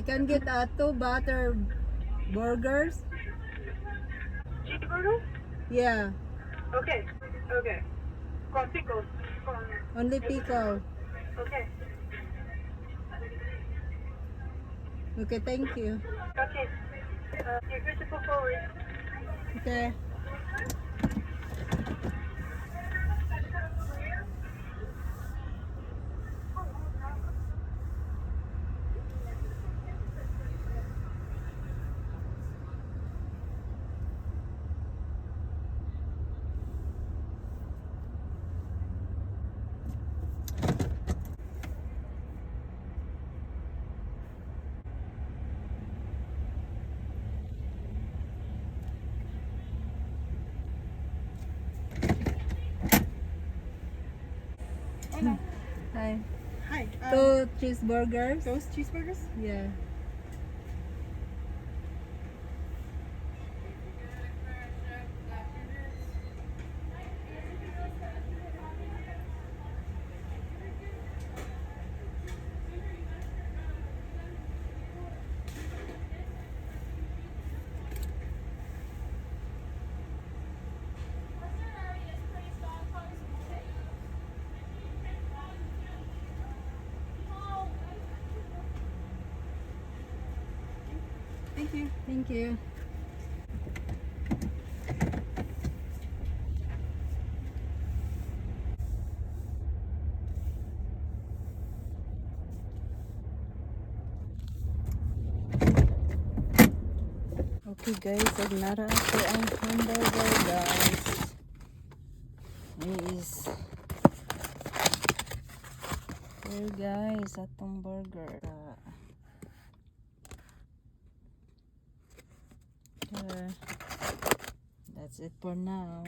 can get two butter burgers. Cheeseburger? Yeah, Okay. Okay. Con pickles. Con... only pickle. Okay. Okay, thank you. Okay. You're good to go forward. Okay. Hola. Hi. Hi. Two cheeseburgers. Those cheeseburgers? Yeah. Thank you. Thank you. Okay guys, nagnara ako ang hamburger guys. Is here guys, atong burger. There. That's it for now.